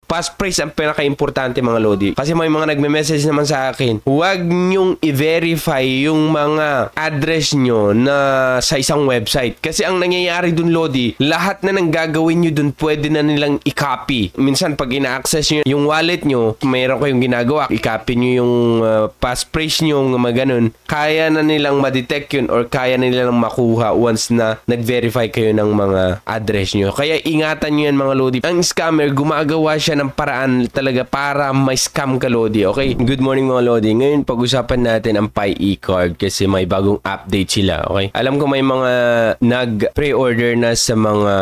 passphrase ang pinaka-importante mga Lodi. Kasi may mga nagme-message naman sa akin, huwag nyong i-verify yung mga address nyo na sa isang website. Kasi ang nangyayari dun Lodi, lahat na nang gagawin nyo dun pwede na nilang i-copy. Minsan pag ina-access nyo yung wallet nyo, mayroon kayong ginagawa, i-copy nyo yung passphrase nyo, mga ganun, kaya na nilang ma-detect yun or kaya na nilang makuha once na nag-verify kayo ng mga address nyo. Kaya ingatan nyo yan mga Lodi. Ang scammer, gumagawa siya ng paraan talaga para may scam ka Lodi. Okay? Good morning mga Lodi. Ngayon pag-usapan natin ang Pi e-card kasi may bagong update sila. Okay? Alam ko may mga nag-pre-order na sa mga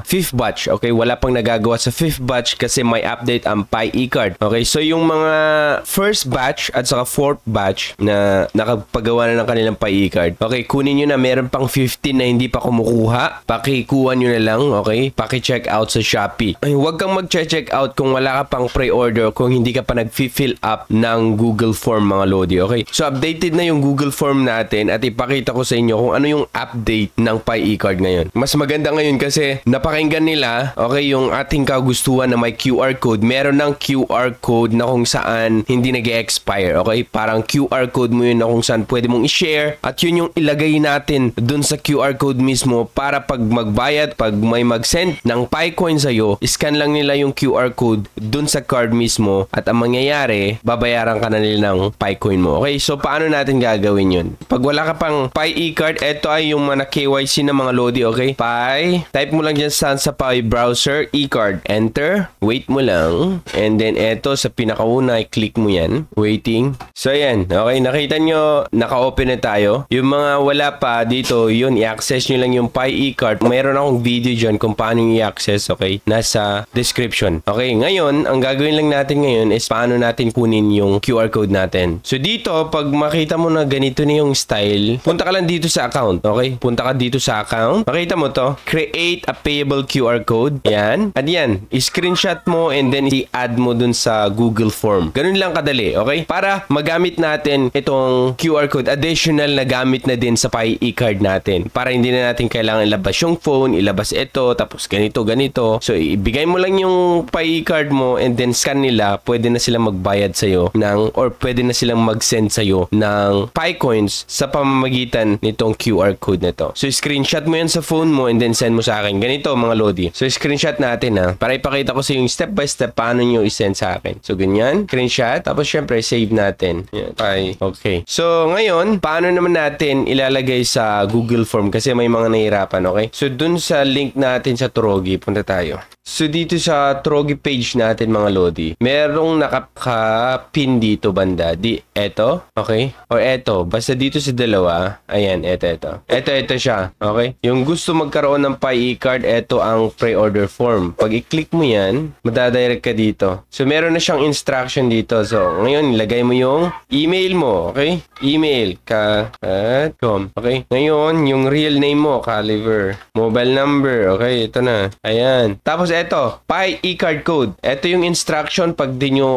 5th batch. Okay? Wala pang nagagawa sa 5th batch kasi may update ang Pi e-card. Okay? So yung mga first batch at saka 4th batch na nakapagawa na ng kanilang Pi e-card. Okay? Kunin nyo na. Meron pang 15 na hindi pa kumukuha. Pakikuha nyo na lang. Okay? Paki-check out sa Shopee. Ay, huwag kang mag-check out kung wala ka pang pre-order, kung hindi ka pa nag-fill up ng Google Form mga Lodi. Okay? So updated na yung Google Form natin at ipakita ko sa inyo kung ano yung update ng Pi e-card ngayon. Mas maganda ngayon kasi napakinggan nila, okay, yung ating kagustuhan na may QR code. Meron ng QR code na kung saan hindi nag-expire. Okay? Parang QR code mo yun na kung saan pwede mong i-share at yun yung ilagay natin dun sa QR code mismo para pag magbayad, pag may mag-send ng Pi coin sa'yo, scan lang nila yung QR code dun sa card mismo at ang mangyayari, babayaran ka na nila ng Pi coin mo. Okay? So, paano natin gagawin yun? Pag wala ka pang Pi e-card, ito ay yung mga KYC na mga Lodi, okay? Pi, type mo lang dyan sa Pi browser, e-card, enter, wait mo lang, and then eto sa pinakauna, click mo yan, waiting. So, ayan, okay, nakita nyo, naka-open na tayo. Yung mga wala pa dito, yun, i-access nyo lang yung Pi e-card. Mayroon akong video dyan kung paano i-access, okay? Nasa description. Okay, ngayon, ang gagawin lang natin ngayon is paano natin kunin yung QR code natin. So, dito, pag makita mo na ganito na yung style, punta ka lang dito sa account, okay? Punta ka dito sa account. Makita mo to, create a payable QR code. Yan. At yan, i-screenshot mo and then i-add mo dun sa Google Form. Ganun lang kadali, okay? Para magamit natin itong QR code, additional na gamit na din sa Pi e-card natin. Para hindi na natin kailangan ilabas yung phone, ilabas ito, tapos ganito, ganito. So, ibigay mo lang yung Pi e-card mo and then scan nila, pwede na silang magbayad sa'yo or pwede na silang mag-send sa'yo ng Pi coins sa pamamagitan nitong QR code na to. So, screenshot mo yan sa phone mo and then send mo sa akin. Ganito mga Lodi. So, screenshot natin para ipakita ko sa yung step by step paano nyo i-send sa akin. So, ganyan. Screenshot. Tapos, syempre, save natin. Yan. Pi. Okay. So, ngayon, paano naman natin ilalagay sa Google Form kasi may mga nahihirapan, okay? So, dun sa link natin sa Trogi, punta tayo. So, dito sa Trogi page natin, mga Lodi, merong nakaka-pin dito banda. Eto, okay? O eto, basta dito sa dalawa, ayan, eto. Eto siya, okay? Yung gusto magkaroon ng Pi e-card, eto ang pre-order form. Pag i-click mo yan, madadirect ka dito. So, meron na siyang instruction dito. So, ngayon, ilagay mo yung email mo, okay? Email, ka.com, okay? Ngayon, yung real name mo, Caliver. Mobile number, okay? Ito na. Ayan. Tapos, eto, Pi e-card code. Eto yung instruction pag di nyo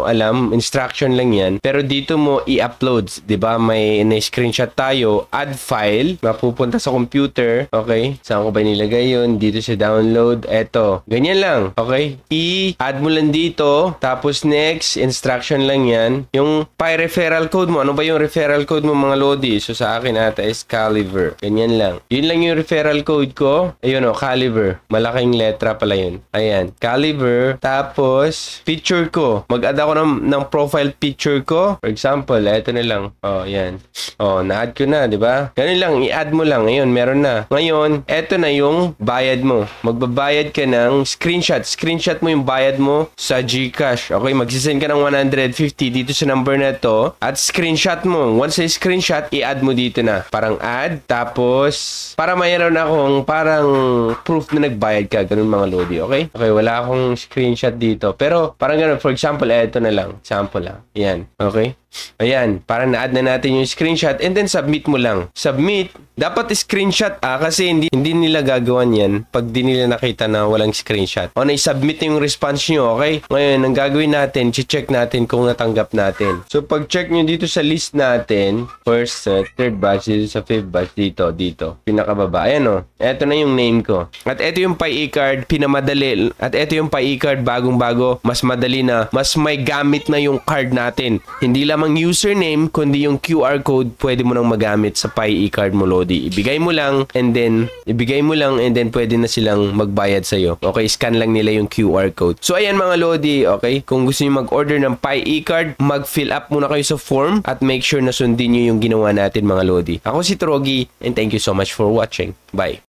alam, instruction lang yan. Pero dito mo i-upload, 'di ba? May na-screenshot tayo, add file, mapupunta sa computer, okay? Saan ko ba nilagay 'yon? Dito sa download. Eto, ganyan lang, okay? I-add mo lang dito, tapos next, instruction lang yan. Yung Pi referral code mo, ano ba yung referral code mo mga Lodi? So sa akin ata is Caliver. Ganyan lang. Yun lang yung referral code ko. Ayun o, Caliver. Malaking letra pala yun. Ayan, Caliver. Tapos, picture ko. Mag-add ako ng profile picture ko. For example, eto na lang. Oh, yan. Oh, na-add ko na, di ba? Ganun lang, i-add mo lang. Ayun, meron na. Ngayon, eto na yung bayad mo. Magbabayad ka ng screenshot. Screenshot mo yung bayad mo sa GCash. Okay, magsisend ka ng 150 dito sa number na to. At screenshot mo. Once sa screenshot, i-add mo dito na. Parang add. Tapos, para mayroon akong parang proof na nagbayad ka. Ganun mga Lodi, okay? Okay, wala akong screenshot dito. Pero, parang ganun. For example, eto na lang. Sample lang. Yan. Okay? Ayan, para na-add na natin yung screenshot and then submit mo lang. Submit. Dapat screenshot kasi hindi nila gagawan yan pag di nila nakita na walang screenshot. O na-submit yung response nyo, okay? Ngayon, ang gagawin natin, check natin kung natanggap natin. So, pag check nyo dito sa list natin, first, third batch, dito sa fifth batch, dito. Pinakababa. Ayan o. Eto na yung name ko. At eto yung PayE card, pinamadali. At eto yung PayE card, bagong-bago, mas madali na, mas may gamit na yung card natin. Hindi lamang username, kundi yung QR code, pwede mo nang magamit sa PayE card mo, Lodi. Ibigay mo lang and then pwede na silang magbayad sa'yo. Okay, scan lang nila yung QR code. So, ayan mga Lodi, okay? Kung gusto niyo mag-order ng PayE card, mag-fill up muna kayo sa form at make sure na sundin niyo yung ginawa natin mga Lodi. Ako si Trogi and thank you so much for watching. Bye!